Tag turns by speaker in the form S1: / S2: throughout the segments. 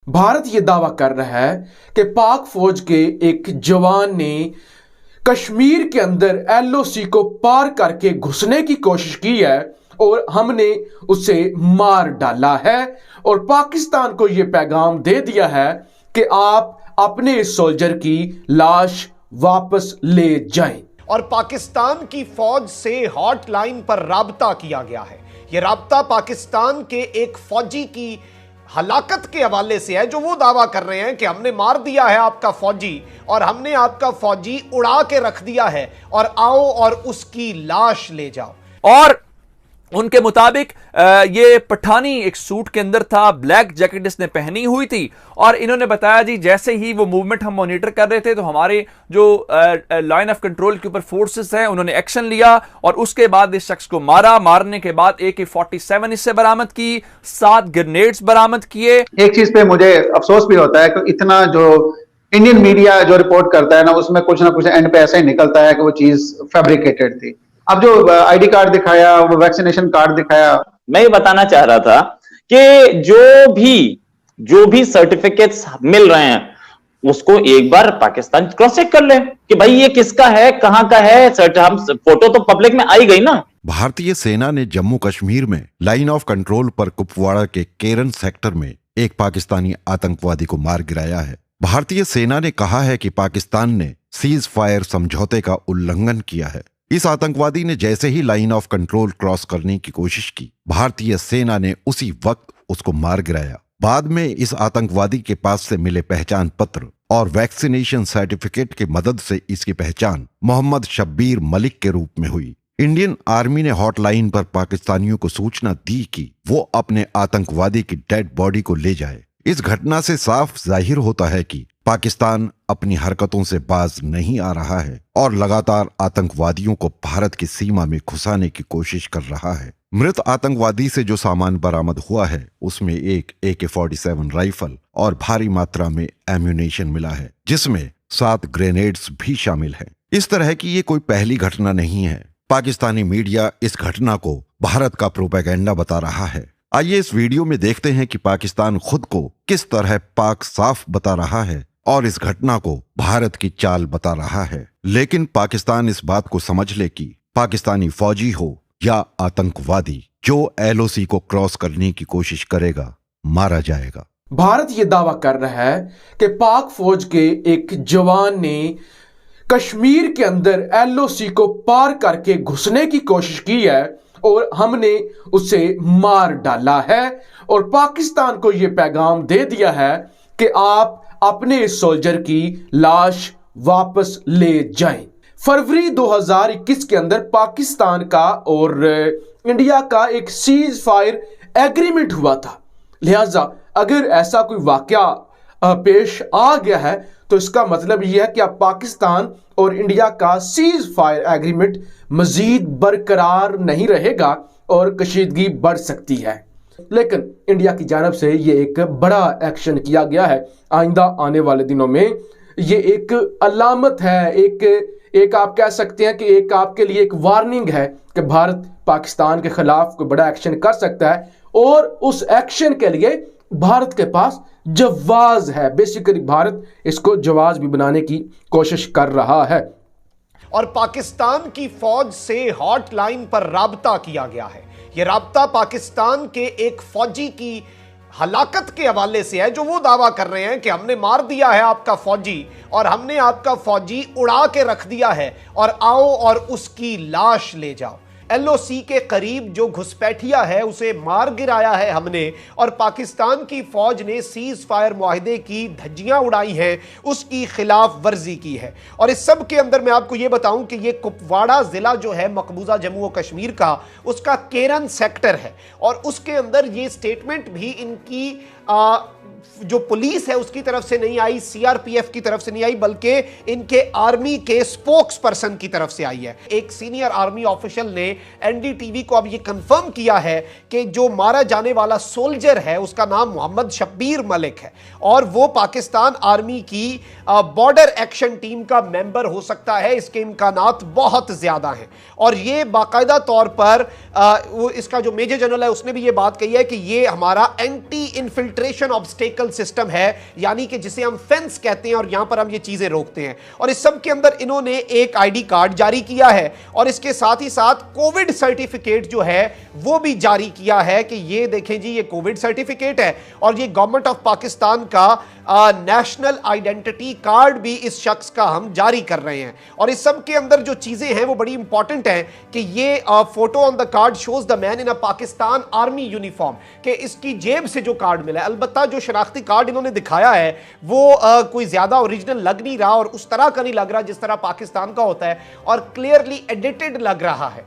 S1: भारत ये दावा कर रहा है कि पाक फौज के एक जवान ने कश्मीर के अंदर एलओसी को पार करके घुसने की कोशिश की है और हमने उसे मार डाला है और पाकिस्तान को यह पैगाम दे दिया है कि आप अपने इस सोल्जर की लाश वापस ले जाएं।
S2: और पाकिस्तान की फौज से हॉटलाइन पर राब्ता किया गया है। यह राब्ता पाकिस्तान के एक फौजी की हलाकत के हवाले से है, जो वो दावा कर रहे हैं कि हमने मार दिया है आपका फौजी और हमने आपका फौजी उड़ा के रख दिया है और आओ और उसकी लाश ले जाओ।
S3: और उनके मुताबिक ये पठानी एक सूट के अंदर था, ब्लैक जैकेट इसने पहनी हुई थी और इन्होंने बताया जी जैसे ही वो मूवमेंट हम मॉनिटर कर रहे थे तो हमारे जो लाइन ऑफ कंट्रोल के ऊपर फोर्सेस हैं उन्होंने एक्शन लिया और उसके बाद इस शख्स को मारा। मारने के बाद AK-47 इससे बरामद की, 7 ग्रेनेड्स बरामद किए।
S4: एक चीज पे मुझे अफसोस भी होता है कि इतना जो इंडियन मीडिया जो रिपोर्ट करता है ना, उसमें कुछ ना कुछ एंड पे ऐसा ही निकलता है कि वो चीज फैब्रिकेटेड थी। अब जो आईडी कार्ड दिखाया, वो वैक्सीनेशन कार्ड दिखाया,
S5: मैं ये बताना चाह रहा था कि जो भी सर्टिफिकेट्स मिल रहे हैं उसको एक बार पाकिस्तान क्रॉस चेक कर ले कि भाई ये किसका है, कहां का है। हम फोटो तो पब्लिक में आई गई ना।
S6: भारतीय सेना ने जम्मू कश्मीर में लाइन ऑफ कंट्रोल पर कुपवाड़ा के केरन सेक्टर में एक पाकिस्तानी आतंकवादी को मार गिराया है। भारतीय सेना ने कहा है कि पाकिस्तान ने सीज फायर समझौते का उल्लंघन किया है। इस आतंकवादी ने जैसे ही लाइन ऑफ कंट्रोल क्रॉस करने की कोशिश की, भारतीय सेना ने उसी वक्त उसको मार गिराया। बाद में इस आतंकवादी के पास से मिले पहचान पत्र और वैक्सीनेशन सर्टिफिकेट की मदद से इसकी पहचान मोहम्मद शब्बीर मलिक के रूप में हुई। इंडियन आर्मी ने हॉटलाइन पर पाकिस्तानियों को सूचना दी कि वो अपने आतंकवादी की डेड बॉडी को ले जाए। इस घटना से साफ जाहिर होता है कि पाकिस्तान अपनी हरकतों से बाज नहीं आ रहा है और लगातार आतंकवादियों को भारत की सीमा में घुसाने की कोशिश कर रहा है। मृत आतंकवादी से जो सामान बरामद हुआ है उसमें एक AK-47 राइफल और भारी मात्रा में एम्यूनेशन मिला है, जिसमें 7 ग्रेनेड्स भी शामिल हैं। इस तरह की ये कोई पहली घटना नहीं है। पाकिस्तानी मीडिया इस घटना को भारत का प्रोपेगेंडा बता रहा है। आइए इस वीडियो में देखते हैं कि पाकिस्तान खुद को किस तरह पाक साफ बता रहा है और इस घटना को भारत की चाल बता रहा है। लेकिन पाकिस्तान इस बात को समझ ले कि पाकिस्तानी फौजी हो या आतंकवादी, जो LOC को क्रॉस करने की कोशिश करेगा मारा जाएगा।
S1: भारत ये दावा कर रहा है कि पाक फौज के एक जवान ने कश्मीर के अंदर LOC को पार करके घुसने की कोशिश की है और हमने उसे मार डाला है और पाकिस्तान को यह पैगाम दे दिया है कि आप अपने इस सोल्जर की लाश वापस ले जाएं। फरवरी 2021 के अंदर पाकिस्तान का और इंडिया का एक सीज फायर एग्रीमेंट हुआ था। लिहाजा अगर ऐसा कोई वाकया पेश आ गया है तो इसका मतलब यह है कि अब पाकिस्तान और इंडिया का सीज फायर एग्रीमेंट मजीद बरकरार नहीं रहेगा और कशीदगी बढ़ सकती है। लेकिन इंडिया की जानब से ये एक बड़ा एक्शन किया गया है। आइंदा आने वाले दिनों में ये एक अलामत है, एक आप कह सकते हैं कि एक आपके लिए एक वार्निंग है कि भारत पाकिस्तान के खिलाफ कोई बड़ा एक्शन कर सकता है और उस एक्शन के लिए भारत के पास जवाज है। बेसिकली भारत इसको जवाज भी बनाने की कोशिश कर रहा है।
S2: और पाकिस्तान की फौज से हॉटलाइन पर राब्ता किया गया है। यह राब्ता पाकिस्तान के एक फौजी की हलाकत के हवाले से है, जो वो दावा कर रहे हैं कि हमने मार दिया है आपका फौजी और हमने आपका फौजी उड़ा के रख दिया है और आओ और उसकी लाश ले जाओ। LOC के करीब जो घुसपैठिया है उसे मार गिराया है हमने और पाकिस्तान की फौज ने सीज फायर मुआहिदे की धज्जियां उड़ाई हैं, उसकी खिलाफ वर्जी की है। और इस सब के अंदर मैं आपको यह बताऊं कि यह कुपवाड़ा जिला जो है मकबूजा जम्मू और कश्मीर का, उसका केरन सेक्टर है और उसके अंदर यह स्टेटमेंट भी इनकी जो पुलिस है उसकी तरफ से नहीं आई, CRPF की तरफ से नहीं आई, बल्कि इनके आर्मी के स्पोक्स पर्सन की तरफ से आई है। एक सीनियर आर्मी ऑफिशियल ने NDTV को अब यह कंफर्म किया है कि जो मारा जाने वाला सोल्जर है उसका नाम मोहम्मद शब्बीर मलिक है और वो पाकिस्तान आर्मी की बॉर्डर एक्शन टीम का मेंबर हो सकता है। इसके इम्कानात बहुत ज्यादा हैं और ये बाकायदा तौर पर इसका जो मेजर जनरल है उसने भी ये बात कही है कि ये हमारा anti infiltration obstacle obstacle system है, यानी कि जिसे हम फेंस कहते हैं, और यहां पर हम ये चीजें रोकते हैं। और इस सब के अंदर इन्होंने एक आईडी कार्ड जारी किया है और इसके साथ ही साथ कोविड सर्टिफिकेट जो है वो भी जारी किया है कि ये देखें जी, ये कोविड सर्टिफिकेट है और ये गवर्नमेंट ऑफ पाकिस्तान का नेशनल आइडेंटिटी कार्ड भी इस शख्स का हम जारी कर रहे हैं। और इस सब के अंदर जो चीजें हैं वो बड़ी इंपॉर्टेंट हैं कि ये photo on the card shows the man in a Pakistan army uniform, कि इसकी जेब से जो कार्ड मिला है। अलबत्ता जो शनाख्ती कार्ड इन्होंने दिखाया है वो कोई ज्यादा ओरिजिनल लग नहीं रहा और उस तरह का नहीं लग रहा जिस तरह पाकिस्तान का होता है, और क्लियरली एडिटेड लग रहा है।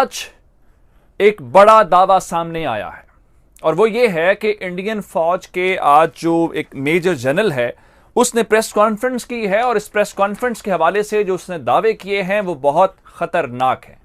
S3: एक बड़ा दावा सामने आया है और वो ये है कि इंडियन फौज के आज जो एक मेजर जनरल है उसने प्रेस कॉन्फ्रेंस की है और इस प्रेस कॉन्फ्रेंस के हवाले से जो उसने दावे किए हैं वो बहुत खतरनाक है।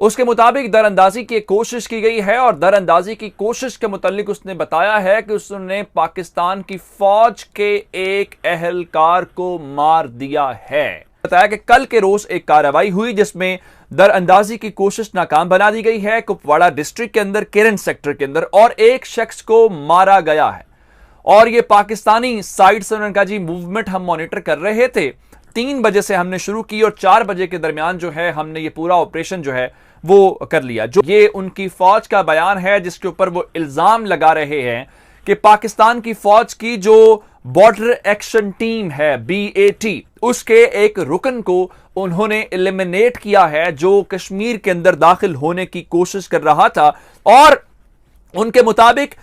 S3: उसके मुताबिक दरअंदाजी की कोशिश की गई है और दरअंदाजी की कोशिश के मुतालिक उसने बताया है कि उसने पाकिस्तान की फौज के एक अहलकार को मार दिया है। बताया कि कल के रोज एक कार्रवाई हुई जिसमें दरअंदाजी की कोशिश नाकाम बना दी गई है कुपवाड़ा डिस्ट्रिक्ट के अंदर, केरन सेक्टर के अंदर, और एक शख्स को मारा गया है। और ये पाकिस्तानी साइड से उन्होंने कहा जी मूवमेंट हम मॉनिटर कर रहे थे, 3 बजे से हमने शुरू की और 4 बजे के दरमियान जो है हमने ये पूरा ऑपरेशन जो है वो कर लिया। जो ये उनकी फौज का बयान है जिसके ऊपर वो इल्जाम लगा रहे हैं कि पाकिस्तान की फौज की जो बॉर्डर एक्शन टीम है BAT, उसके एक रुकन को उन्होंने एलिमिनेट किया है जो कश्मीर के अंदर दाखिल होने की कोशिश कर रहा था। और उनके मुताबिक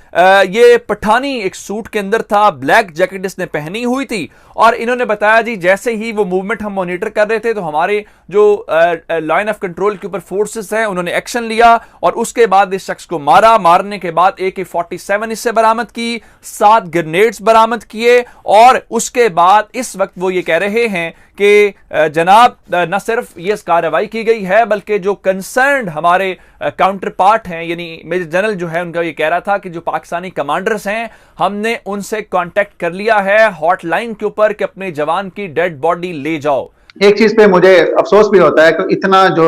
S3: ये पठानी एक सूट के अंदर था, ब्लैक जैकेट इसने पहनी हुई थी और इन्होंने बताया जी जैसे ही वो मूवमेंट हम मॉनिटर कर रहे थे तो हमारे जो लाइन ऑफ कंट्रोल के ऊपर फोर्सेस हैं उन्होंने एक्शन लिया और उसके बाद इस शख्स को मारा। मारने के बाद AK-47 इससे बरामद की, 7 ग्रेनेड्स बरामद किए और उसके बाद इस वक्त वो ये कह रहे हैं कि जनाब न सिर्फ ये कार्रवाई की गई है बल्कि जो कंसर्न्ड हमारे काउंटर पार्ट हैं, यानी मेजर जनरल जो है उनका ये कह रहा था कि जो पाकिस्तानी कमांडर्स हैं हमने उनसे कांटेक्ट कर लिया है हॉटलाइन के ऊपर कि अपने जवान की डेड बॉडी ले जाओ।
S4: एक चीज पे मुझे अफसोस भी होता है कि इतना जो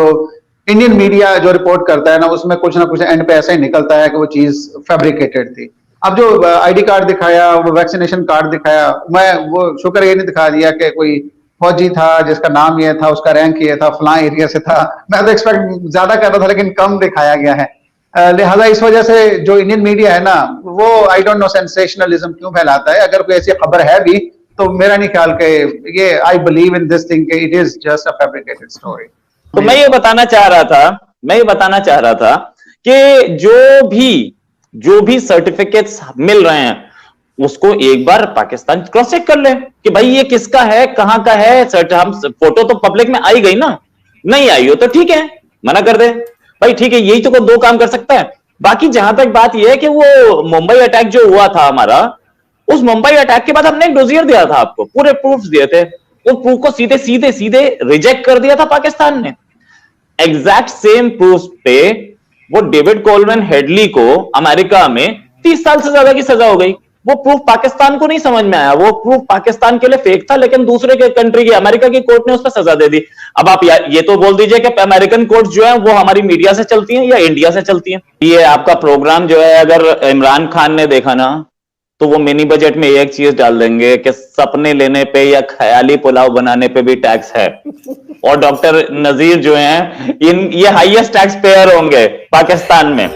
S4: इंडियन मीडिया जो रिपोर्ट करता है ना उसमें कुछ ना कुछ एंड पे ऐसा ही निकलता है कि वो चीज फैब्रिकेटेड थी। अब जो आईडी कार्ड दिखाया, वो वैक्सीनेशन कार्ड दिखाया, मैं वो शुक्र ये नहीं दिखा दिया कि कोई फौजी था जिसका नाम ये था, उसका रैंक ये था, फलां एरिया से था। मैं तो एक्सपेक्ट ज्यादा कर रहा था लेकिन कम दिखाया गया है। लिहाजा इस वजह से जो इंडियन मीडिया है ना वो आई डोंट नो सेंसेशनलिज्म क्यों फैलाता है। अगर कोई ऐसी खबर है भी तो मेरा नहीं ख्याल कि ये I believe in this thing it is just a fabricated story.
S5: तो मैं ये बताना चाह रहा था कि जो भी सर्टिफिकेट्स मिल रहे हैं उसको एक बार पाकिस्तान क्रॉस चेक कर ले कि भाई ये किसका है, कहां का है। हम फोटो तो पब्लिक में आई गई ना, नहीं आई हो तो ठीक है मना कर दे भाई, ठीक है। यही तो 2 काम कर सकता है। बाकी जहां तक बात यह है कि वो मुंबई अटैक जो हुआ था हमारा, उस मुंबई अटैक के बाद हमने एक डोजियर दिया था आपको, पूरे प्रूफ्स दिए थे, वो प्रूफ को सीधे रिजेक्ट कर दिया था पाकिस्तान ने। एग्जैक्ट सेम प्रूफ पे वो डेविड कोलमैन हेडली को अमेरिका में 30 साल से ज्यादा की सजा हो गई। वो प्रूफ पाकिस्तान को नहीं समझ में आया, वो प्रूफ पाकिस्तान के लिए फेक था, लेकिन दूसरे के कंट्री की अमेरिका की कोर्ट ने उस पर सजा दे दी। अब आप ये तो बोल दीजिए कि अमेरिकन कोर्ट जो है वो हमारी मीडिया से चलती हैं या इंडिया से चलती हैं। ये आपका प्रोग्राम जो है अगर इमरान खान ने देखा ना तो वो मिनी बजट में एक चीज डाल देंगे कि सपने लेने पे या ख्याली पुलाव बनाने पे भी टैक्स है। और डॉक्टर नजीर जो हैं ये हाईएस्ट टैक्स पेयर होंगे पाकिस्तान में।